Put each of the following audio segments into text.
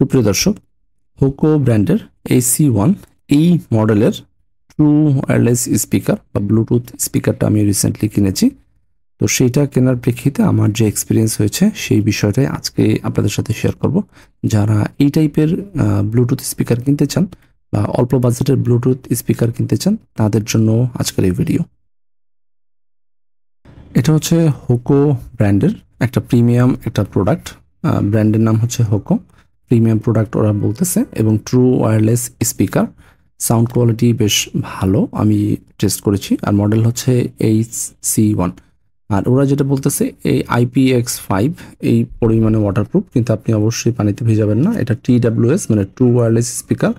সুপ্রিয় দর্শক, হোকো ব্র্যান্ডের AC1 এই মডেলের ট্রু ওয়্যারলেস স্পিকার বা ব্লুটুথ স্পিকারটা আমি রিসেন্টলি কিনেছি। তো সেইটা কেনার প্রেক্ষিতে আমার যে এক্সপিরিয়েন্স হয়েছে সেই বিষয়টাই আজকে আপনাদের সাথে শেয়ার করব। যারা এই টাইপের ব্লুটুথ স্পিকার কিনতে চান বা অল্প বাজেটের ব্লুটুথ স্পিকার কিনতে চান তাদের জন্য আজকের এই ভিডিও। এটা হচ্ছে হোকো ব্র্যান্ডের একটা প্রিমিয়াম একটা প্রোডাক্ট। ব্র্যান্ডের নাম হচ্ছে হোকো, প্রিমিয়াম প্রোডাক্ট ওরা বলতেছে, এবং true wireless speaker. Sound quality বেশ ভালো, আমি টেস্ট করেছি। আর মডেল হচ্ছে HC1। আর ওরা যেটা বলতেছে এই IPX5 এই পরিমাণে ওয়াটারপ্রুফ, কিন্তু আপনি অবশ্যই পানিতে ভিজাবেন না। এটা TWS মানে ট্রু ওয়্যারলেস স্পিকার।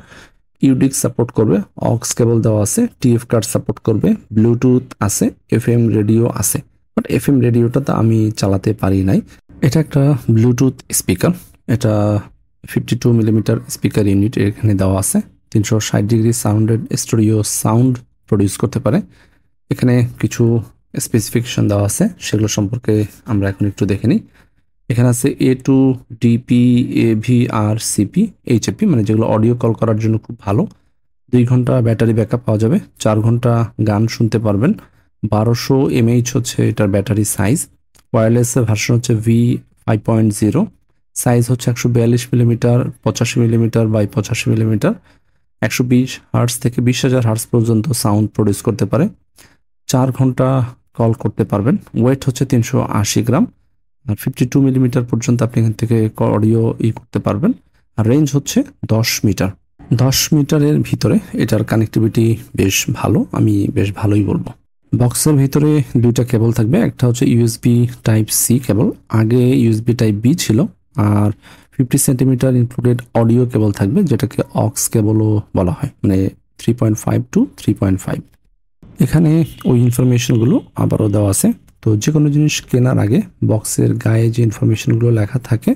ইউডিক সাপোর্ট করবে, অক্স কেবল দেওয়া আছে, TF কার্ড সাপোর্ট করবে, ব্লুটুথ আছে, FM রেডিও আছে। বাট FM রেডিওটা তো আমি চালাতে পারি নাই। এটা একটা ব্লুটুথ স্পিকার। এটা 52 মিলিমিটার স্পিকার ইউনিট এখানে দেওয়া আছে। 360 degree sounded studio sound produce করতে পারে। এখানে কিছু স্পেসিফিকেশন দেওয়া আছে, সেগুলো সম্পর্কে আমরা এখন একটু দেখে নিই। এখানে আছে A2 DP AVR CP HFP, মানে যেগুলো অডিও কল করার জন্য খুব ভালো। 2 ঘন্টা ব্যাটারি ব্যাকআপ পাওয়া যাবে, 4 ঘন্টা গান শুনতে পারবেন। 1200 mAh হচ্ছে এটার ব্যাটারি সাইজ। ওয়্যারলেসের ভার্সন হচ্ছে V5.0। সাইজ হচ্ছে 142 millimetre 85 millimetre by 85 millimetre. 120 hertz থেকে 20,000 হার্টজ পর্যন্ত সাউন্ড প্রডিউস করতে পারে। 4 ঘন্টা কল করতে পারবেন। ওয়েট হচ্ছে 380 গ্রাম। আর 52 মিলিমিটার পর্যন্ত আপনি এখান থেকে অডিও করতে পারবেন। আর রেঞ্জ হচ্ছে 10 মিটার। 10 মিটারের ভিতরে এটার কানেক্টিভিটি বেশ ভালো, আমি বেশ ভালোই বলবো। বক্সের ভিতরে 2টা কেবল থাকবে। একটা হচ্ছে USB টাইপ সি কেবল, আগে USB টাইপ বি ছিল। আর 50 সেন্টিমিটার ইনক্লুডেড অডিও কেবল থাকবে, যেটাকে অক্স কেবলও বলা হয়, মানে 3.5 টু 3.5। এখানে ওই ইনফরমেশনগুলো আবারও দেওয়া আছে। তো যে কোনো জিনিস কেনার আগে বক্সের গায়ে যে ইনফরমেশনগুলো লেখা থাকে,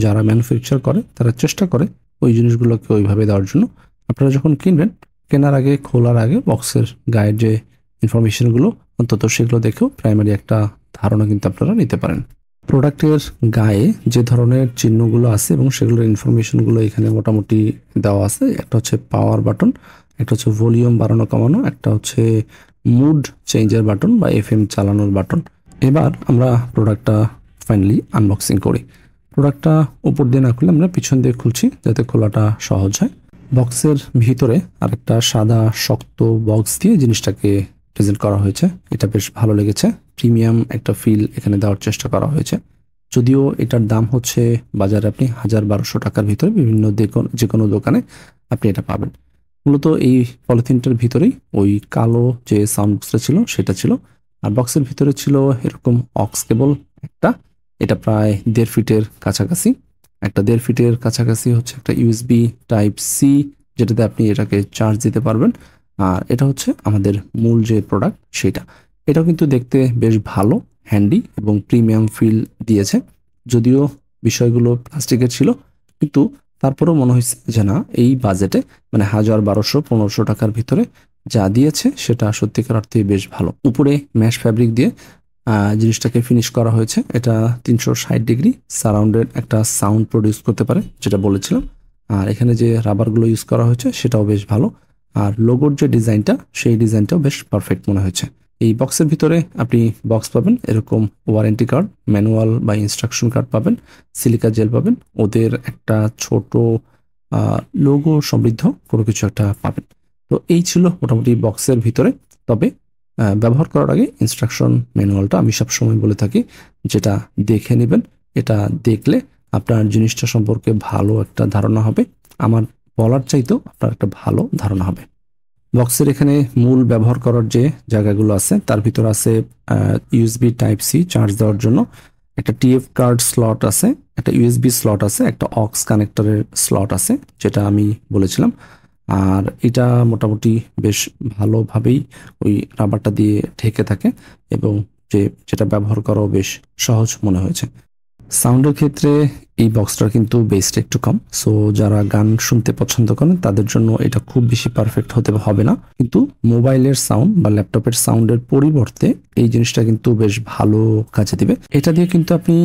যারা ম্যানুফ্যাকচার করে তারা চেষ্টা করে ওই জিনিসগুলোকে ওইভাবে দেওয়ার জন্য। আপনারা যখন কিনবেন, কেনার আগে খোলার আগে বক্সের গায়ের যে ইনফরমেশনগুলো অন্তত সেগুলো দেখেও প্রাইমারি একটা ধারণা কিন্তু আপনারা নিতে পারেন। প্রোডাক্টের গায়ে যে ধরনের চিহ্নগুলো আছে এবং সেগুলোর ইনফরমেশনগুলো এখানে মোটামুটি দেওয়া আছে। একটা হচ্ছে পাওয়ার বাটন, একটা হচ্ছে ভলিউম বাড়ানো কমানো, একটা হচ্ছে মুড চেঞ্জের বাটন বা FM চালানোর বাটন। এবার আমরা প্রোডাক্টটা ফাইনালি আনবক্সিং করি। প্রোডাক্টটা উপর দিয়ে না খুলে আমরা পিছন দিয়ে খুলছি, যাতে খোলাটা সহজ হয়। বক্সের ভিতরে আরেকটা সাদা শক্ত বক্স দিয়ে জিনিসটাকে প্রেজেন্ট করা হয়েছে। এটা বেশ ভালো লেগেছে, প্রিমিয়াম একটা ফিল এখানে দেওয়ার চেষ্টা করা হয়েছে। যদিও এটার দাম হচ্ছে বাজারে আপনি 1000-1200 টাকার ভিতরে বিভিন্ন যে কোনো দোকানে আপনি এটা পাবেন। মূলত এই পলিথিনটার ভিতরেই ওই কালো যে সাউন্ড বক্সটা ছিল সেটা ছিল। আর বক্সের ভিতরে ছিল এরকম অক্স কেবল একটা, এটা প্রায় 1.5 ফিটের কাছাকাছি। একটা 1.5 ফিটের কাছাকাছি হচ্ছে একটা USB টাইপ সি, যেটাতে আপনি এটাকে চার্জ দিতে পারবেন। আর এটা হচ্ছে আমাদের মূল যে প্রোডাক্ট সেটা। এটাও কিন্তু দেখতে বেশ ভালো, হ্যান্ডি এবং প্রিমিয়াম ফিল দিয়েছে। যদিও বিষয়গুলো প্লাস্টিকের ছিল, কিন্তু তারপরেও মনে হয়েছে যে না, এই বাজেটে মানে 1000-1200-1500 টাকার ভিতরে যা দিয়েছে সেটা সত্যিকার অর্থে বেশ ভালো। উপরে ম্যাশ ফ্যাব্রিক দিয়ে জিনিসটাকে ফিনিশ করা হয়েছে। এটা 360 ডিগ্রি সারাউন্ডেড একটা সাউন্ড প্রডিউস করতে পারে, যেটা বলেছিলাম। আর এখানে যে রাবারগুলো ইউজ করা হয়েছে সেটাও বেশ ভালো। আর লোগোর যে ডিজাইনটা, সেই ডিজাইনটাও বেশ পারফেক্ট মনে হয়েছে। এই বক্সের ভিতরে আপনি বক্স পাবেন, এরকম ওয়ারেন্টি কার্ড, ম্যানুয়াল বা ইনস্ট্রাকশন কার্ড পাবেন, সিলিকা জেল পাবেন, ওদের একটা ছোট লোগো সমৃদ্ধ কোনো কিছু একটা পাবেন। তো এই ছিল মোটামুটি বক্সের ভিতরে। তবে ব্যবহার করার আগে ইনস্ট্রাকশন ম্যানুয়ালটা আমি সবসময় বলে থাকি যেটা দেখে নেবেন। এটা দেখলে আপনার জিনিসটা সম্পর্কে ভালো একটা ধারণা হবে, আমার বলার চাইতেও আপনার একটা ভালো ধারণা হবে। বক্সের এখানে মূল ব্যবহার করার যে জায়গাগুলো আছে তার ভিতর আছে USB টাইপ সি চার্জ দেওয়ার জন্য, একটা TF কার্ড স্লট আছে, একটা USB স্লট আছে, একটা অক্স কানেক্টরের স্লট আছে, যেটা আমি বলেছিলাম। আর এটা মোটামুটি বেশ ভালোভাবেই ওই রাবারটা দিয়ে ঢেকে থাকে, এবং যেটা ব্যবহার করাও বেশ সহজ মনে হয়েছে। সাউন্ডের ক্ষেত্রে এই বক্সটার কিন্তু বেসটা একটু কম, সো যারা গান শুনতে পছন্দ করেন তাদের জন্য এটা খুব বেশি পারফেক্ট হবে না। কিন্তু মোবাইলের সাউন্ড বা ল্যাপটপের সাউন্ডের পরিবর্তে এই জিনিসটা কিন্তু বেশ ভালো কাজে দিবে। এটা দিয়ে কিন্তু আপনি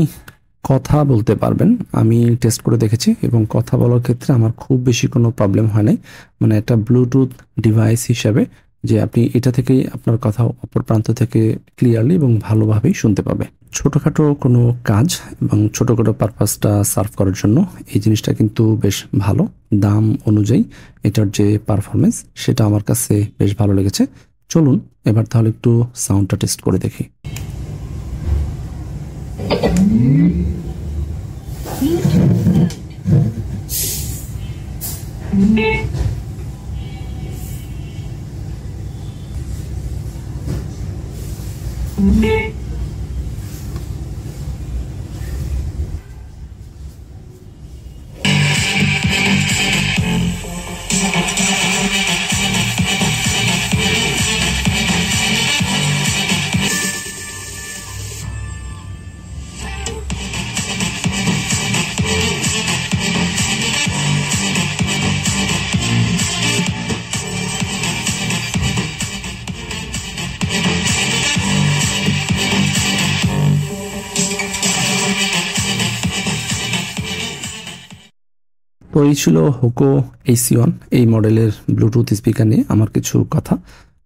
কথা বলতে পারবেন। আমি টেস্ট করে দেখেছি এবং কথা বলার ক্ষেত্রে আমার খুব বেশি কোনো প্রবলেম হয় নাই। মানে একটা ব্লুটুথ ডিভাইস হিসাবে যে আপনি এটা থেকেই আপনার কথা অপর প্রান্ত থেকে ক্লিয়ারলি এবং ভালোভাবেই শুনতে পাবে। ছোটখাটো কোনো কাজ এবং ছোটখাটো পারপাসটা সার্ভ করার জন্য এই জিনিসটা কিন্তু বেশ ভালো। দাম অনুযায়ী এটার যে পারফরমেন্স সেটা আমার কাছে বেশ ভালো লেগেছে। চলুন এবার তাহলে একটু সাউন্ডটা টেস্ট করে দেখি। তো এই ছিল হোকো AC1 এই মডেলের ব্লুটুথ স্পিকার নিয়ে আমার কিছু কথা।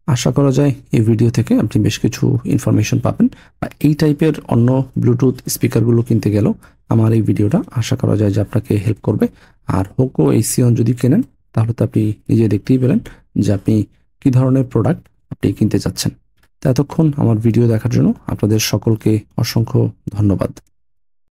আশা করা যায় এই ভিডিও থেকে আপনি বেশ কিছু ইনফরমেশন পাবেন, বা এই টাইপের অন্য ব্লুটুথ স্পিকারগুলো কিনতে গেলেও আমার এই ভিডিওটা আশা করা যায় যে আপনাকে হেল্প করবে। আর হোকো AC1 যদি কেনেন তাহলে তো আপনি নিজে দেখতেই পেলেন যে আপনি কী ধরনের প্রোডাক্ট আপনি কিনতে চাচ্ছেন। তো এতক্ষণ আমার ভিডিও দেখার জন্য আপনাদের সকলকে অসংখ্য ধন্যবাদ।